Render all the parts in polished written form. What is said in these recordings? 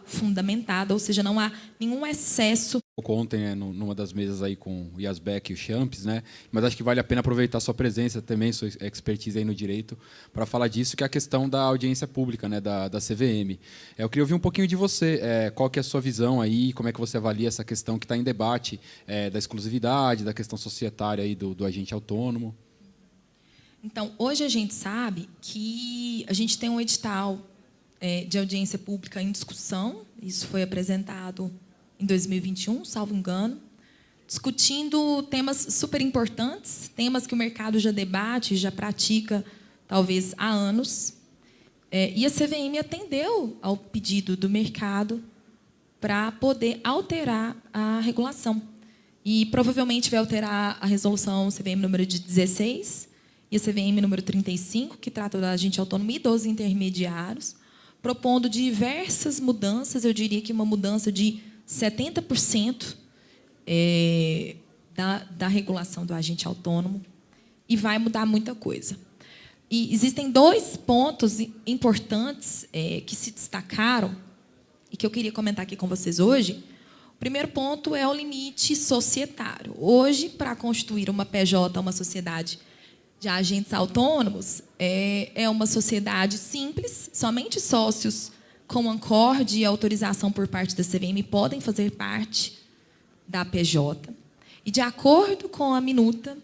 fundamentada, ou seja, não há nenhum excesso. Ontem, numa das mesas aí com o Yasbeck e o Champs, né? Mas acho que vale a pena aproveitar sua presença também, sua expertise aí no direito, para falar disso, que é a questão da audiência pública, né? Da CVM. Eu queria ouvir um pouquinho de você. Qual que é a sua visão aí? Como é que você avalia essa questão que está em debate da exclusividade, da questão societária aí do agente autônomo? Então, hoje a gente sabe que a gente tem um edital de audiência pública em discussão. Isso foi apresentado em 2021, salvo engano, discutindo temas super importantes, temas que o mercado já debate, já pratica, talvez, há anos. E a CVM atendeu ao pedido do mercado para poder alterar a regulação. E, provavelmente, vai alterar a resolução CVM número 16 e a CVM número 35, que trata da agente autônomo e dos intermediários, propondo diversas mudanças, eu diria que uma mudança de 70% da regulação do agente autônomo, e vai mudar muita coisa. E existem dois pontos importantes que se destacaram e que eu queria comentar aqui com vocês hoje. O primeiro ponto é o limite societário. Hoje, para constituir uma PJ, uma sociedade de agentes autônomos, é uma sociedade simples, somente sócios com ancorde e autorização por parte da CVM podem fazer parte da PJ. E, de acordo com a minuta,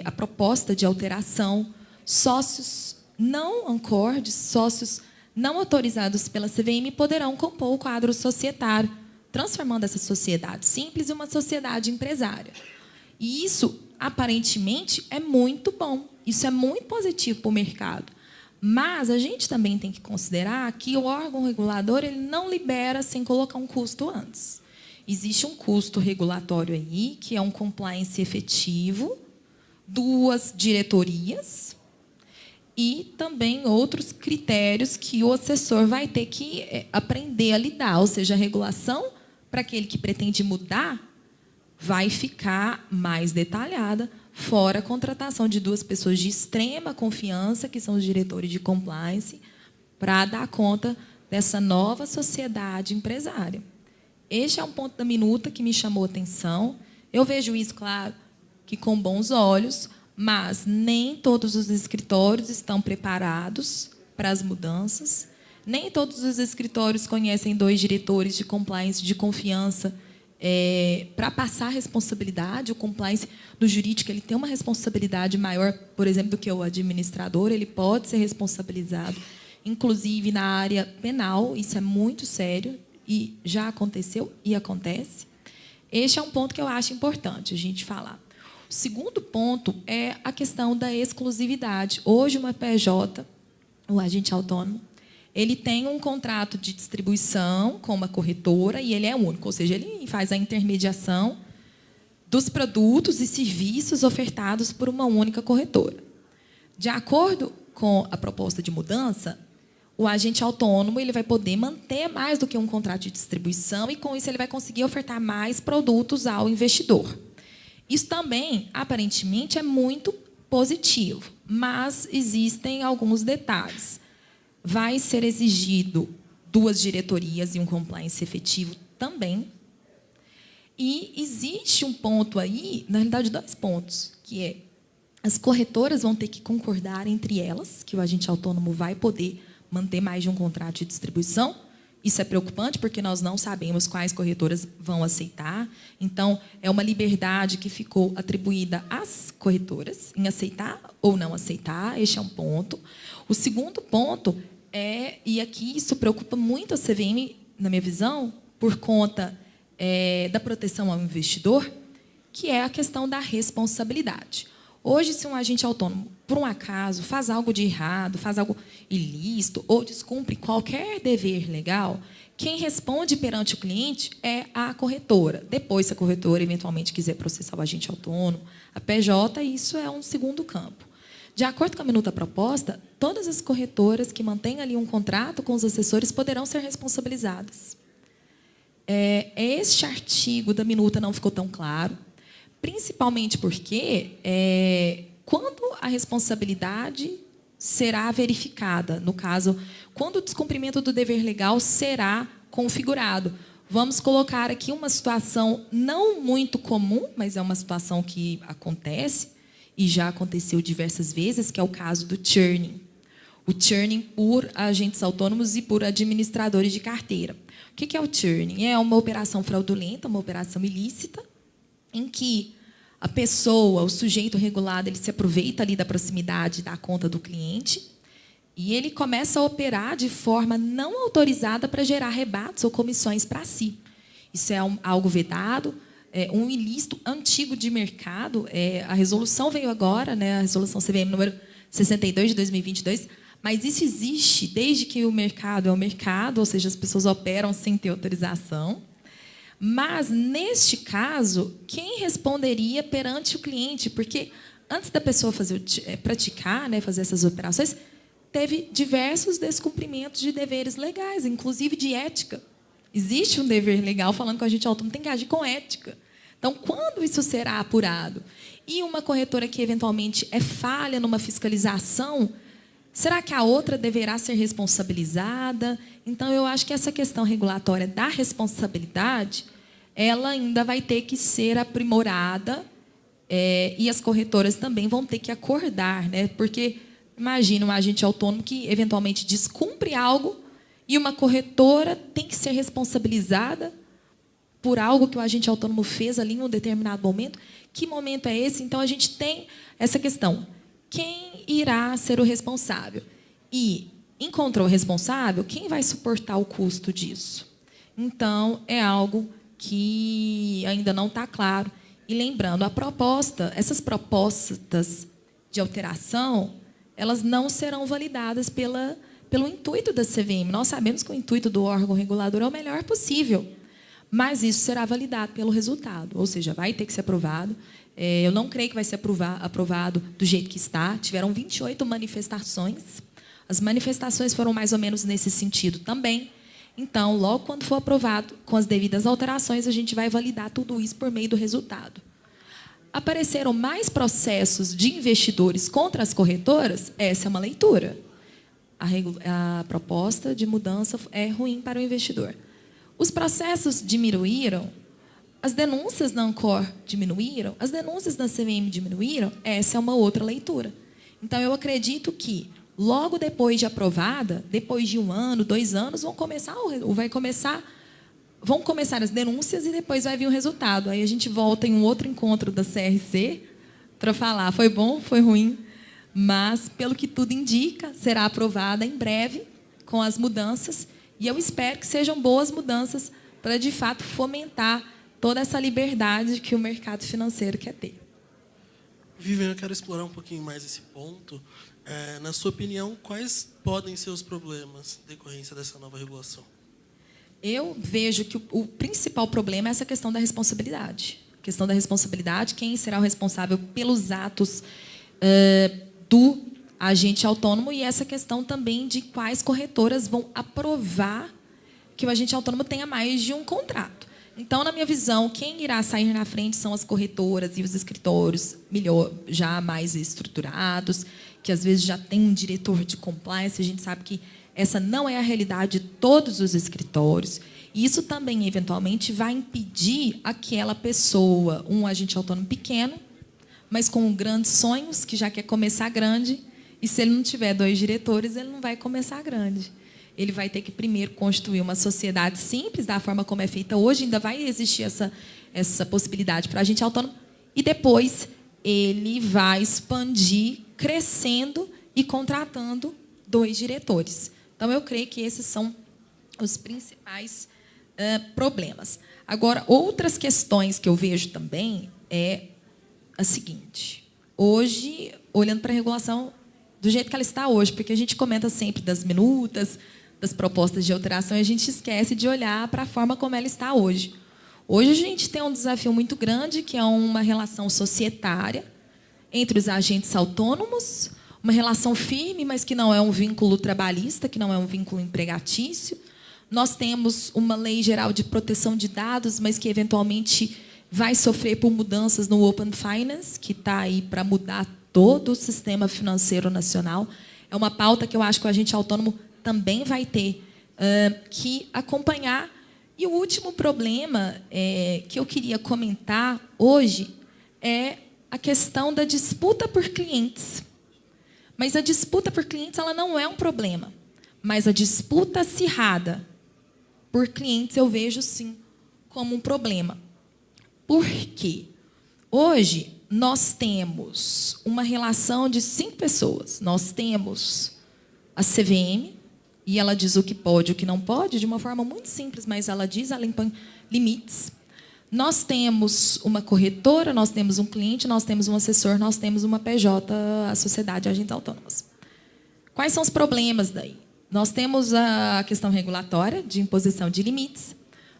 a proposta de alteração, sócios não ancordes, sócios não autorizados pela CVM poderão compor o quadro societário, transformando essa sociedade simples em uma sociedade empresária. E isso, aparentemente, é muito bom. Isso é muito positivo para o mercado. Mas a gente também tem que considerar que o órgão regulador ele não libera sem colocar um custo antes. Existe um custo regulatório aí, que é um compliance efetivo, 2 diretorias e também outros critérios que o assessor vai ter que aprender a lidar. Ou seja, a regulação, para aquele que pretende mudar, vai ficar mais detalhada, fora a contratação de 2 pessoas de extrema confiança, que são os diretores de compliance, para dar conta dessa nova sociedade empresária. Este é um ponto da minuta que me chamou a atenção. Eu vejo isso, claro, que com bons olhos, mas nem todos os escritórios estão preparados para as mudanças, nem todos os escritórios conhecem 2 diretores de compliance de confiança para passar a responsabilidade. O compliance do jurídico ele tem uma responsabilidade maior, por exemplo, do que o administrador. Ele pode ser responsabilizado, inclusive na área penal. Isso é muito sério e já aconteceu e acontece. Este é um ponto que eu acho importante a gente falar. O segundo ponto é a questão da exclusividade. Hoje, uma PJ, o agente autônomo, ele tem um contrato de distribuição com uma corretora e ele é único, ou seja, ele faz a intermediação dos produtos e serviços ofertados por uma única corretora. De acordo com a proposta de mudança, o agente autônomo ele vai poder manter mais do que um contrato de distribuição e, com isso, ele vai conseguir ofertar mais produtos ao investidor. Isso também, aparentemente, é muito positivo, mas existem alguns detalhes. Vai ser exigido 2 diretorias e um compliance efetivo também. E existe um ponto aí, na realidade, 2 pontos, que é as corretoras vão ter que concordar entre elas, que o agente autônomo vai poder manter mais de um contrato de distribuição. Isso é preocupante, porque nós não sabemos quais corretoras vão aceitar. Então, é uma liberdade que ficou atribuída às corretoras, em aceitar ou não aceitar. Este é um ponto. O segundo ponto e aqui isso preocupa muito a CVM, na minha visão, por conta da proteção ao investidor, que é a questão da responsabilidade. Hoje, se um agente autônomo, por um acaso, faz algo de errado, faz algo ilícito ou descumpre qualquer dever legal, quem responde perante o cliente é a corretora. Depois, se a corretora eventualmente quiser processar o agente autônomo, a PJ, isso é um segundo campo. De acordo com a minuta proposta, todas as corretoras que mantêm ali um contrato com os assessores poderão ser responsabilizadas. Este artigo da minuta não ficou tão claro, principalmente porque quando a responsabilidade será verificada, no caso, quando o descumprimento do dever legal será configurado. Vamos colocar aqui uma situação não muito comum, mas é uma situação que acontece, e já aconteceu diversas vezes, que é o caso do churning. O churning por agentes autônomos e por administradores de carteira. O que é o churning? É uma operação fraudulenta, uma operação ilícita, em que a pessoa, o sujeito regulado, ele se aproveita ali da proximidade da conta do cliente e ele começa a operar de forma não autorizada para gerar rebates ou comissões para si. Isso é algo vedado, é um ilícito antigo de mercado. A resolução veio agora, né, a resolução CVM número 62 de 2022, mas isso existe desde que o mercado é o mercado, ou seja, as pessoas operam sem ter autorização. Mas, neste caso, quem responderia perante o cliente? Porque, antes da pessoa praticar, né, fazer essas operações, teve diversos descumprimentos de deveres legais, inclusive de ética. Existe um dever legal falando que o agente autônomo tem que agir com ética. Então, quando isso será apurado? E uma corretora que, eventualmente, é falha numa fiscalização, será que a outra deverá ser responsabilizada? Então, eu acho que essa questão regulatória da responsabilidade, ela ainda vai ter que ser aprimorada, e as corretoras também vão ter que acordar, né? Porque, imagina um agente autônomo que, eventualmente, descumpre algo e uma corretora tem que ser responsabilizada por algo que o agente autônomo fez ali em um determinado momento. Que momento é esse? Então, a gente tem essa questão. Quem irá ser o responsável? E encontrou o responsável, quem vai suportar o custo disso? Então, é algo que ainda não está claro. E lembrando, essas propostas de alteração, elas não serão validadas pelo intuito da CVM. Nós sabemos que o intuito do órgão regulador é o melhor possível, mas isso será validado pelo resultado, ou seja, vai ter que ser aprovado. Eu não creio que vai ser aprovado do jeito que está. Tiveram 28 manifestações. As manifestações foram mais ou menos nesse sentido também. Então, logo quando for aprovado, com as devidas alterações, a gente vai validar tudo isso por meio do resultado. Apareceram mais processos de investidores contra as corretoras? Essa é uma leitura. A proposta de mudança é ruim para o investidor. Os processos diminuíram, as denúncias na Ancor diminuíram, as denúncias na CVM diminuíram, essa é uma outra leitura. Então, eu acredito que, logo depois de aprovada, depois de 1 ano, 2 anos, vão começar as denúncias e depois vai vir o resultado. Aí a gente volta em um outro encontro da CRC para falar, foi bom, foi ruim, mas, pelo que tudo indica, será aprovada em breve com as mudanças, e eu espero que sejam boas mudanças para, de fato, fomentar toda essa liberdade que o mercado financeiro quer ter. Vivian, eu quero explorar um pouquinho mais esse ponto. Na sua opinião, quais podem ser os problemas em decorrência dessa nova regulação? Eu vejo que o principal problema é essa questão da responsabilidade. A questão da responsabilidade, quem será o responsável pelos atos do agente autônomo, e essa questão também de quais corretoras vão aprovar que o agente autônomo tenha mais de um contrato. Então, na minha visão, quem irá sair na frente são as corretoras e os escritórios já mais estruturados, que às vezes já tem um diretor de compliance. A gente sabe que essa não é a realidade de todos os escritórios. E isso também, eventualmente, vai impedir aquela pessoa, um agente autônomo pequeno, mas com grandes sonhos, que já quer começar grande, e se ele não tiver 2 diretores, ele não vai começar grande. Ele vai ter que primeiro construir uma sociedade simples, da forma como é feita hoje, ainda vai existir essa possibilidade para o agente autônomo, e depois ele vai expandir, crescendo e contratando 2 diretores. Então, eu creio que esses são os principais problemas. Agora, outras questões que eu vejo também é a seguinte. Hoje, olhando para a regulação do jeito que ela está hoje, porque a gente comenta sempre das minutas, das propostas de alteração, e a gente esquece de olhar para a forma como ela está hoje. Hoje, a gente tem um desafio muito grande, que é uma relação societária entre os agentes autônomos, uma relação firme, mas que não é um vínculo trabalhista, que não é um vínculo empregatício. Nós temos uma lei geral de proteção de dados, mas que, eventualmente, vai sofrer por mudanças no Open Finance, que está aí para mudar todo o sistema financeiro nacional. É uma pauta que eu acho que o agente autônomo também vai ter que acompanhar. E o último problema que eu queria comentar hoje é a questão da disputa por clientes. Mas a disputa por clientes ela não é um problema. Mas a disputa acirrada por clientes eu vejo, sim, como um problema. Por quê? Hoje, nós temos uma relação de 5 pessoas. Nós temos a CVM, e ela diz o que pode e o que não pode, de uma forma muito simples, mas ela diz, ela impõe limites. Nós temos uma corretora, nós temos um cliente, nós temos um assessor, nós temos uma PJ, a Sociedade de Agentes Autônomos. Quais são os problemas daí? Nós temos a questão regulatória, de imposição de limites.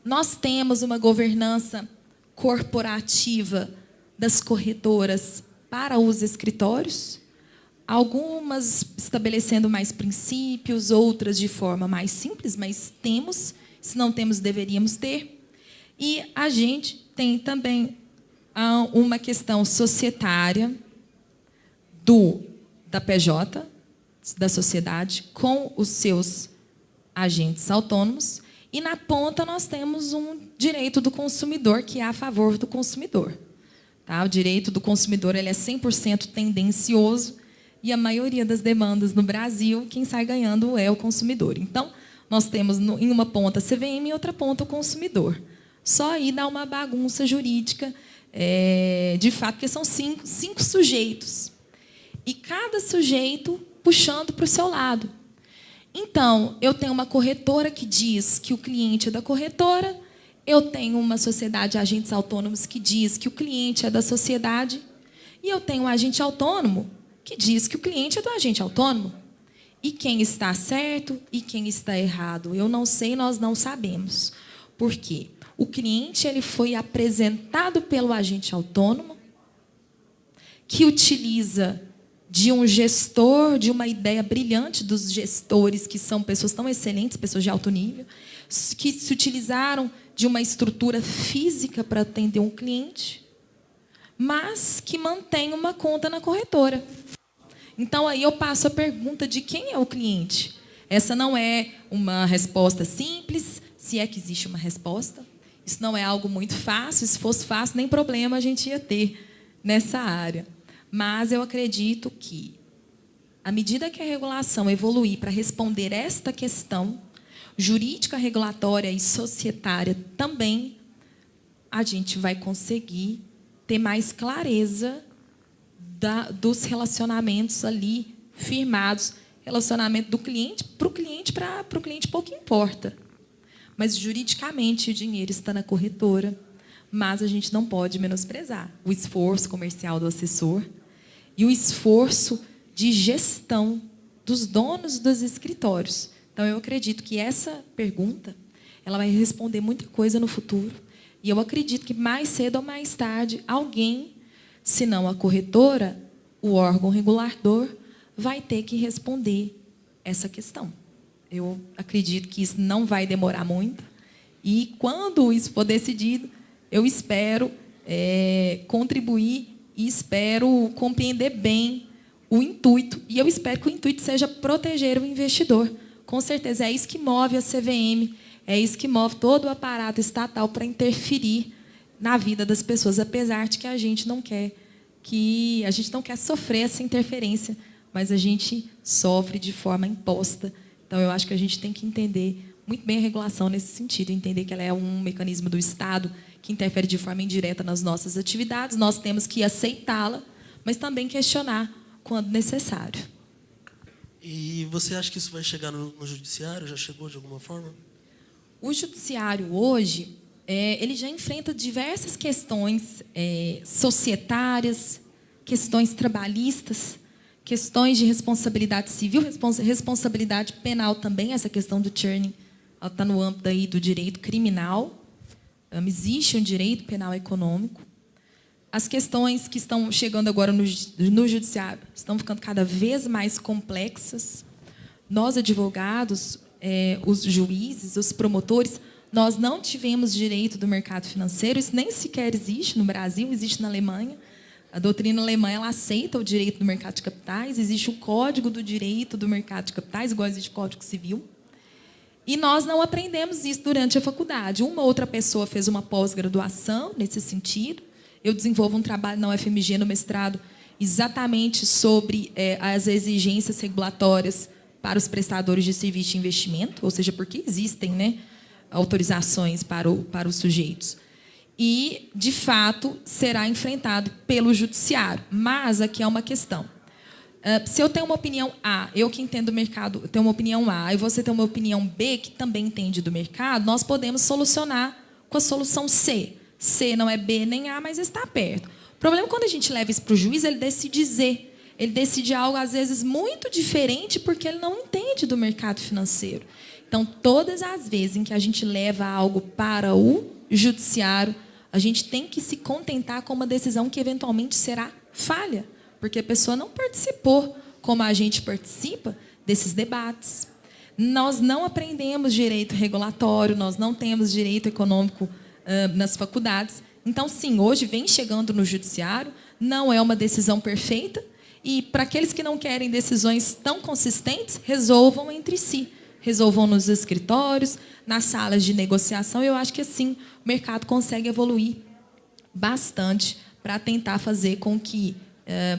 Nós temos uma governança corporativa das corretoras para os escritórios, algumas estabelecendo mais princípios, outras de forma mais simples, mas temos, se não temos, deveríamos ter. E a gente tem também uma questão societária da PJ, da sociedade, com os seus agentes autônomos. E, na ponta, nós temos um direito do consumidor, que é a favor do consumidor. Tá? O direito do consumidor ele é 100% tendencioso, e a maioria das demandas no Brasil, quem sai ganhando é o consumidor. Então, nós temos em uma ponta a CVM e em outra ponta o consumidor. Só aí dá uma bagunça jurídica, de fato, porque são cinco sujeitos. E cada sujeito puxando para o seu lado. Então, eu tenho uma corretora que diz que o cliente é da corretora, eu tenho uma sociedade de agentes autônomos que diz que o cliente é da sociedade, e eu tenho um agente autônomo que diz que o cliente é do agente autônomo. E quem está certo e quem está errado? Eu não sei, nós não sabemos. Por quê? O cliente ele foi apresentado pelo agente autônomo, que utiliza de um gestor, de uma ideia brilhante dos gestores, que são pessoas tão excelentes, pessoas de alto nível, que se utilizaram de uma estrutura física para atender um cliente, mas que mantém uma conta na corretora. Então, aí eu passo a pergunta de quem é o cliente. Essa não é uma resposta simples, se é que existe uma resposta. Isso não é algo muito fácil. Se fosse fácil, nem problema a gente ia ter nessa área. Mas eu acredito que, à medida que a regulação evoluir para responder esta questão, jurídica, regulatória e societária também, a gente vai conseguir ter mais clareza dos relacionamentos ali firmados. Relacionamento do cliente para o cliente pouco importa. Mas, juridicamente, o dinheiro está na corretora, mas a gente não pode menosprezar o esforço comercial do assessor e o esforço de gestão dos donos dos escritórios. Então, eu acredito que essa pergunta ela vai responder muita coisa no futuro. E eu acredito que, mais cedo ou mais tarde, alguém, se não a corretora, o órgão regulador, vai ter que responder essa questão. Eu acredito que isso não vai demorar muito. E, quando isso for decidido, eu espero contribuir e espero compreender bem o intuito. E eu espero que o intuito seja proteger o investidor. Com certeza, é isso que move a CVM, é isso que move todo o aparato estatal para interferir na vida das pessoas, apesar de que a gente não quer sofrer essa interferência, mas a gente sofre de forma imposta. Então, eu acho que a gente tem que entender muito bem a regulação nesse sentido, entender que ela é um mecanismo do Estado que interfere de forma indireta nas nossas atividades. Nós temos que aceitá-la, mas também questionar quando necessário. E você acha que isso vai chegar no judiciário? Já chegou de alguma forma? O judiciário, hoje, ele já enfrenta diversas questões societárias, questões trabalhistas, questões de responsabilidade civil, responsabilidade penal também. Essa questão do churning está no âmbito aí do direito criminal. Existe um direito penal econômico. As questões que estão chegando agora no judiciário estão ficando cada vez mais complexas. Nós, advogados, os juízes, os promotores, nós não tivemos direito do mercado financeiro. Isso nem sequer existe no Brasil, existe na Alemanha. A doutrina alemã ela aceita o direito do mercado de capitais, existe o Código do Direito do Mercado de Capitais, igual existe o Código Civil. E nós não aprendemos isso durante a faculdade. Uma outra pessoa fez uma pós-graduação nesse sentido. Eu desenvolvo um trabalho na UFMG, no mestrado, exatamente sobre as exigências regulatórias para os prestadores de serviço de investimento, ou seja, porque existem, né, autorizações para os sujeitos. E, de fato, será enfrentado pelo judiciário. Mas aqui é uma questão. Se eu tenho uma opinião A, eu que entendo do mercado, tenho uma opinião A, e você tem uma opinião B, que também entende do mercado, nós podemos solucionar com a solução C. C não é B nem A, mas está perto. O problema é quando a gente leva isso para o juiz, ele decide Z. Ele decide algo, às vezes, muito diferente, porque ele não entende do mercado financeiro. Então, todas as vezes em que a gente leva algo para o judiciário, a gente tem que se contentar com uma decisão que, eventualmente, será falha, porque a pessoa não participou, como a gente participa, desses debates. Nós não aprendemos direito regulatório, nós não temos direito econômico nas faculdades. Então, sim, hoje vem chegando no judiciário, não é uma decisão perfeita, e para aqueles que não querem decisões tão consistentes, resolvam entre si. Resolvam nos escritórios, nas salas de negociação. Eu acho que, assim, o mercado consegue evoluir bastante para tentar fazer com que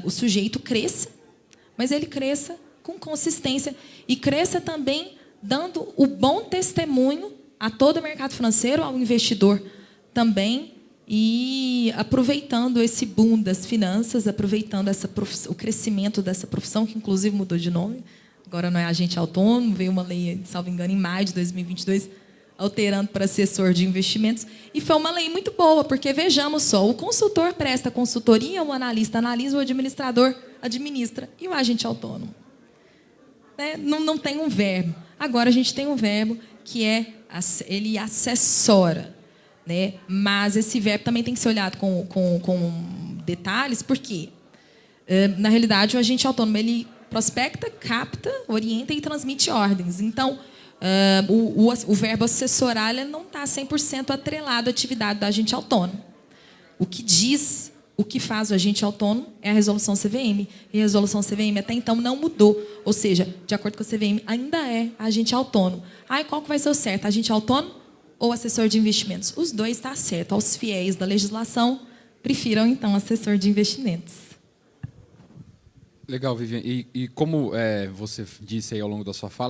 o sujeito cresça, mas ele cresça com consistência e cresça também dando o bom testemunho a todo o mercado financeiro, ao investidor também, e aproveitando esse boom das finanças, aproveitando o crescimento dessa profissão, que inclusive mudou de nome, agora não é agente autônomo, veio uma lei, salvo engano, em maio de 2022, alterando para assessor de investimentos, e foi uma lei muito boa, porque, vejamos só, o consultor presta consultoria, o analista analisa, o administrador administra, e o agente autônomo, né? Não tem um verbo. Agora a gente tem um verbo que ele assessora, né? Mas esse verbo também tem que ser olhado com detalhes, porque, na realidade, o agente autônomo ele prospecta, capta, orienta e transmite ordens. Então, o verbo assessorar ele não está 100% atrelado à atividade do agente autônomo. O que diz, o que faz o agente autônomo é a resolução CVM. E a resolução CVM até então não mudou. Ou seja, de acordo com a CVM, ainda é agente autônomo. E qual que vai ser o certo? Agente autônomo ou assessor de investimentos? Os dois estão certo. Aos fiéis da legislação, prefiram, então, assessor de investimentos. Legal, Viviane. E como você disse aí ao longo da sua fala,